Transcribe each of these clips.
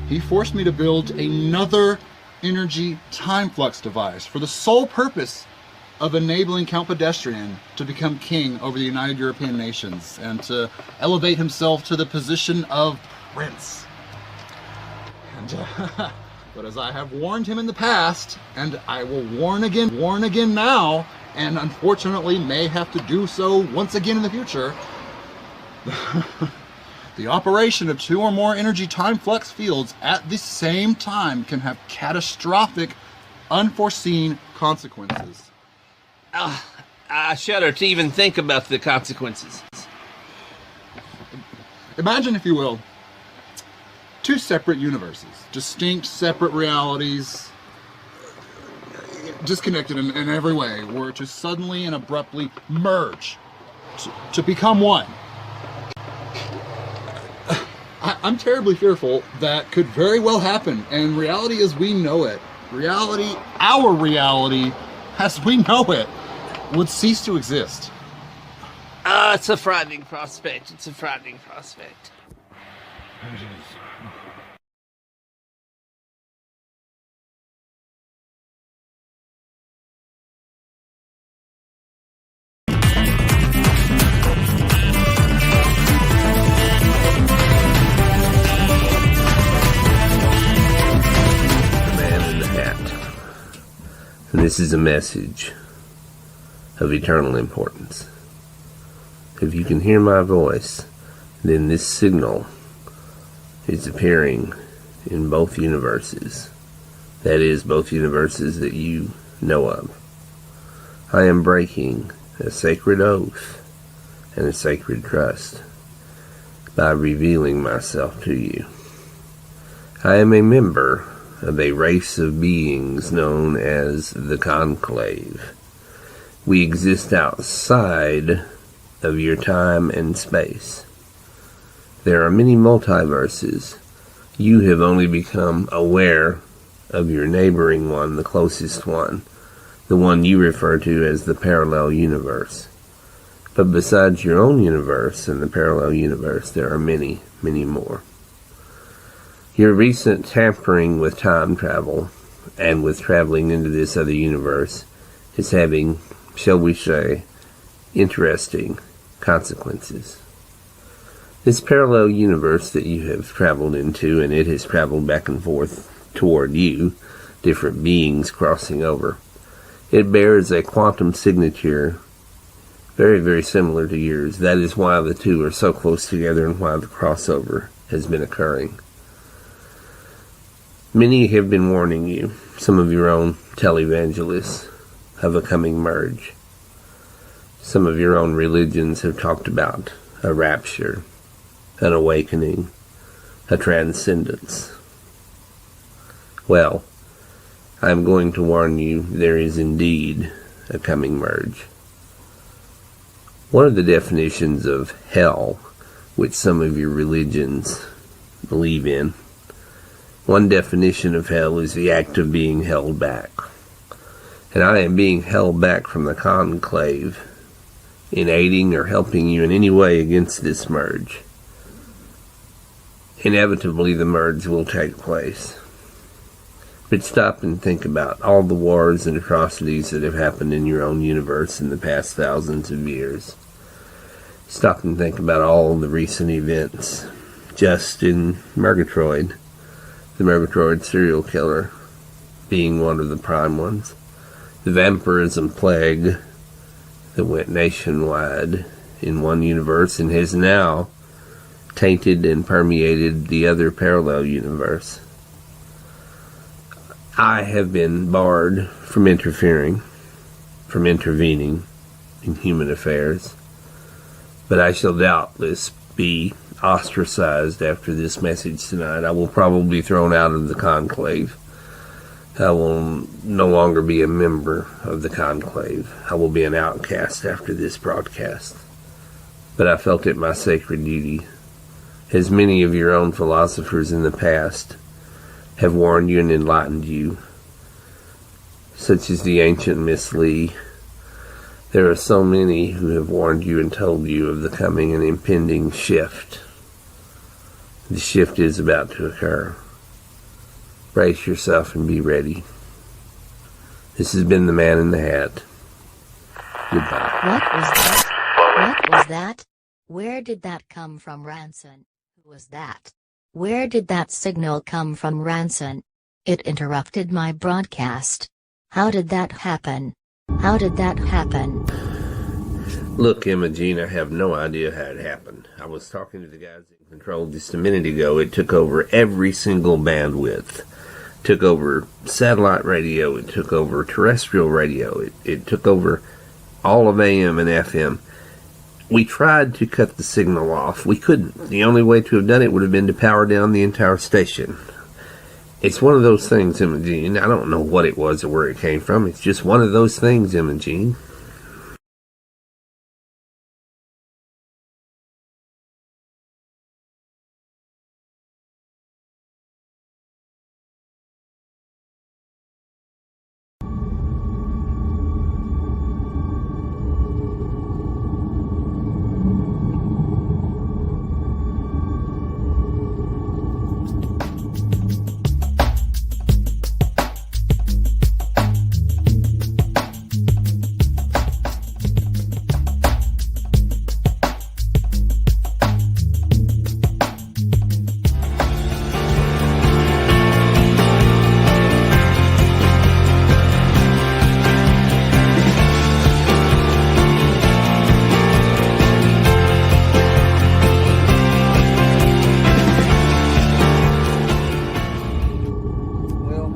he forced me to build another energy time flux device for the sole purpose of enabling Count Pedestrian to become king over the United European Nations and to elevate himself to the position of prince. And, but as I have warned him in the past, and I will warn again now, and unfortunately may have to do so once again in the future, the operation of 2 or more energy time flux fields at the same time can have catastrophic, unforeseen consequences. I shudder to even think about the consequences. Imagine, if you will, 2 separate universes, distinct, separate realities, disconnected in every way, were to suddenly and abruptly merge to become one. I'm terribly fearful that could very well happen, and reality as we know it, our reality as we know it, would cease to exist. It's a frightening prospect. It's a frightening prospect. It is. And this is a message of eternal importance. If you can hear my voice, then this signal is appearing in both universes. That is, both universes that you know of. I am breaking a sacred oath and a sacred trust by revealing myself to you. I am a member of a race of beings known as the Conclave. We exist outside of your time and space. There are many multiverses. You have only become aware of your neighboring one, the closest one, the one you refer to as the parallel universe. But besides your own universe and the parallel universe, there are many, many more. Your recent tampering with time travel and with traveling into this other universe is having, shall we say, interesting consequences. This parallel universe that you have traveled into, and it has traveled back and forth toward you, different beings crossing over, it bears a quantum signature very, very similar to yours. That is why the two are so close together and why the crossover has been occurring. Many have been warning you, some of your own televangelists, of a coming merge. Some of your own religions have talked about a rapture, an awakening, a transcendence. Well, I'm going to warn you, there is indeed a coming merge. One of the definitions of hell, which some of your religions believe in, one definition of hell is the act of being held back. And I am being held back from the Conclave in aiding or helping you in any way against this merge. Inevitably, the merge will take place. But stop and think about all the wars and atrocities that have happened in your own universe in the past thousands of years. Stop and think about all the recent events just in Murgatroyd. The Murgatroyd serial killer being one of the prime ones. The vampirism plague that went nationwide in one universe and has now tainted and permeated the other parallel universe. I have been barred from interfering, from intervening in human affairs, but I shall doubtless be ostracized after this message tonight. I will probably be thrown out of the Conclave. I will no longer be a member of the Conclave. I will be an outcast after this broadcast. But I felt it my sacred duty, as many of your own philosophers in the past have warned you and enlightened you, such as the ancient Miss Lee. There are so many who have warned you and told you of the coming and impending shift. The shift is about to occur. Brace yourself and be ready. This has been the Man in the Hat. Goodbye. What was that? What was that? Where did that come from, Ranson? Who was that? Where did that signal come from, Ranson? It interrupted my broadcast. How did that happen? How did that happen? Look, Imogene, I have no idea how it happened. I was talking to the guys in control just a minute ago. It took over every single bandwidth. It took over satellite radio. It took over terrestrial radio. It took over all of AM and FM. We tried to cut the signal off. We couldn't. The only way to have done it would have been to power down the entire station. It's one of those things, Imogene. I don't know what it was or where it came from. It's just one of those things, Imogene.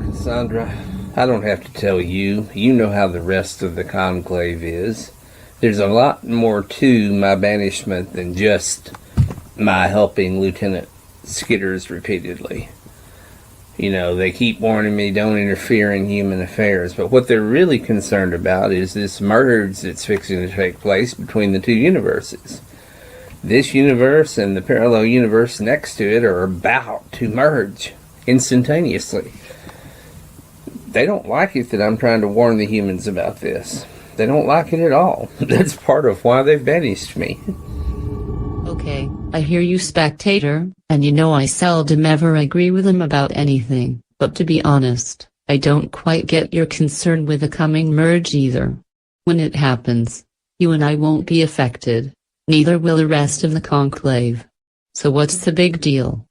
Cassandra, I don't have to tell you. You know how the rest of the conclave is. There's a lot more to my banishment than just my helping Lieutenant Skitters repeatedly. You know, they keep warning me don't interfere in human affairs, but what they're really concerned about is this merge that's fixing to take place between the two universes. This universe and the parallel universe next to it are about to merge instantaneously. They don't like it that I'm trying to warn the humans about this. They don't like it at all. That's part of why they've banished me. Okay, I hear you, spectator, and you know I seldom ever agree with them about anything, but to be honest, I don't quite get your concern with the coming merge either. When it happens, you and I won't be affected, neither will the rest of the conclave. So what's the big deal?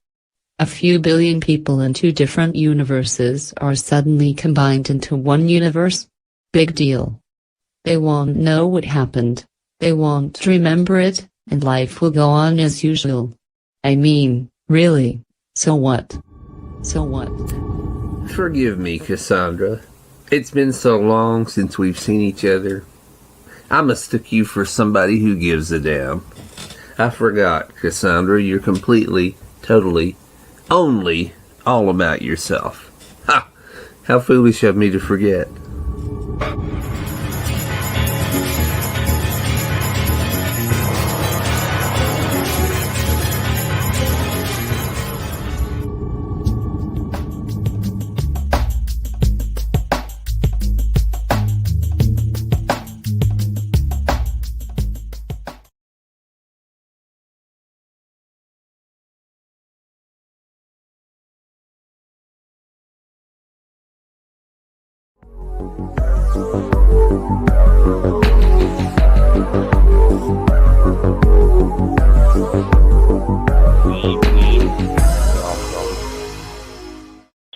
A few billion people in two different universes are suddenly combined into one universe? Big deal. They won't know what happened, they won't remember it, and life will go on as usual. I mean, really, so what? So what? Forgive me, Cassandra. It's been so long since we've seen each other. I mistook you for somebody who gives a damn. I forgot, Cassandra, you're completely, totally, only all about yourself. Ha! How foolish of me to forget.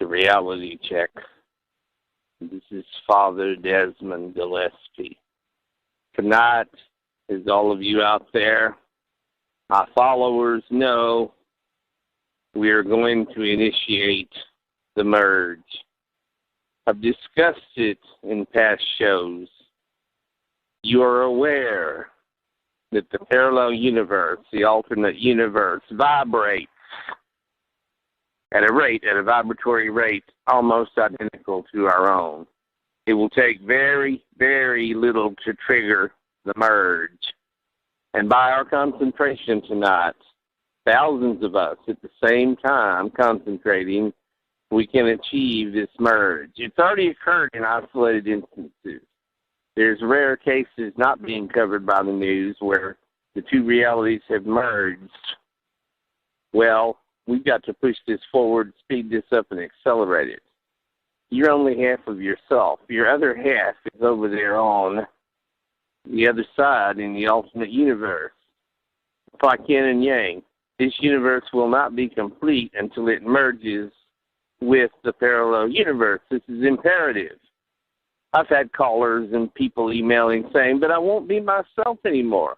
Reality check. This is Father Desmond Gillespie. Tonight, as all of you out there, my followers know, we are going to initiate the merge. I've discussed it in past shows. You are aware that the parallel universe, the alternate universe, vibrates at a vibratory rate almost identical to our own. It will take very, very little to trigger the merge. And by our concentration tonight, thousands of us at the same time concentrating, we can achieve this merge. It's already occurred in isolated instances. There's rare cases not being covered by the news where the two realities have merged. Well, We've got to push this forward, speed this up, and accelerate it. You're only half of yourself. Your other half is over there on the other side in the ultimate universe. Like yin and yang, this universe will not be complete until it merges with the parallel universe. This is imperative. I've had callers and people emailing saying, but I won't be myself anymore.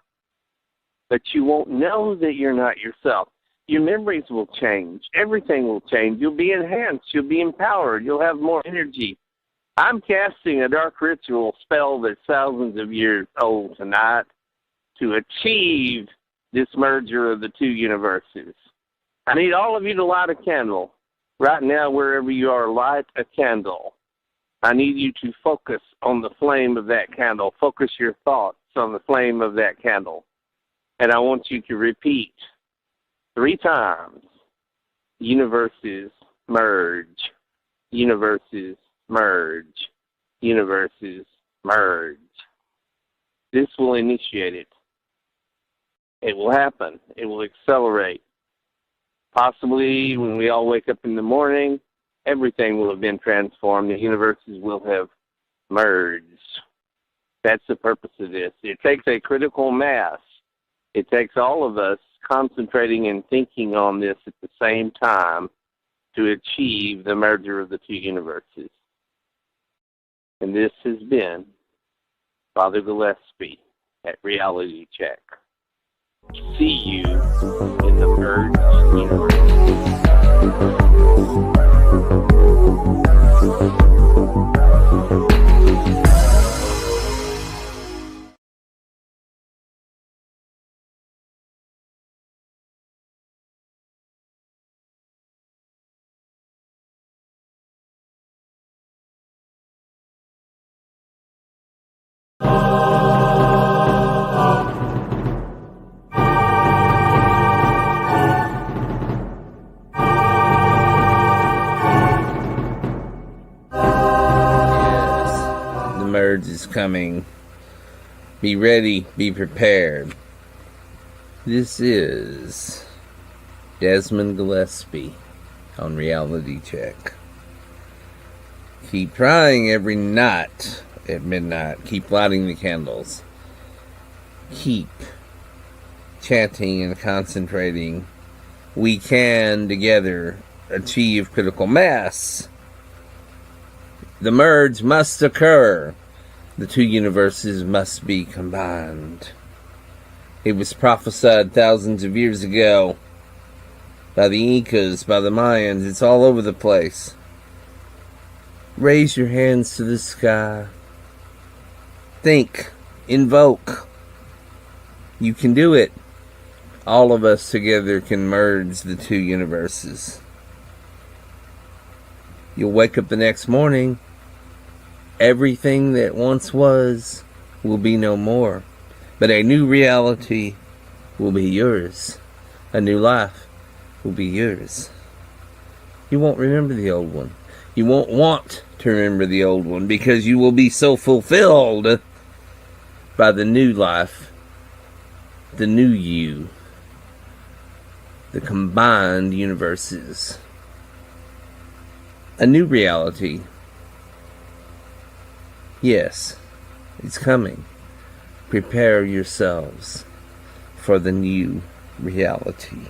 But you won't know that you're not yourself. Your memories will change. Everything will change. You'll be enhanced. You'll be empowered. You'll have more energy. I'm casting a dark ritual spell that's thousands of years old tonight to achieve this merger of the two universes. I need all of you to light a candle. Right now, wherever you are, light a candle. I need you to focus on the flame of that candle. Focus your thoughts on the flame of that candle. And I want you to repeat 3 times, universes merge, universes merge, universes merge. This will initiate it. It will happen. It will accelerate. Possibly when we all wake up in the morning, everything will have been transformed. The universes will have merged. That's the purpose of this. It takes a critical mass. It takes all of us concentrating and thinking on this at the same time to achieve the merger of the two universes. And this has been Father Gillespie at Reality Check. See you in the merged universe. Is coming. Be ready, be prepared. This is Desmond Gillespie on Reality Check. Keep trying every night at midnight. Keep lighting the candles. Keep chanting and concentrating. We can together achieve critical mass. The merge must occur. The two universes must be combined. It was prophesied thousands of years ago by the Incas, by the Mayans. It's all over the place. Raise your hands to the sky. Think. Invoke. You can do it. All of us together can merge the two universes. You'll wake up the next morning. Everything that once was will be no more. But a new reality will be yours. A new life will be yours. You won't remember the old one. You won't want to remember the old one because you will be so fulfilled by the new life, the new you, the combined universes. A new reality. Yes, it's coming. Prepare yourselves for the new reality.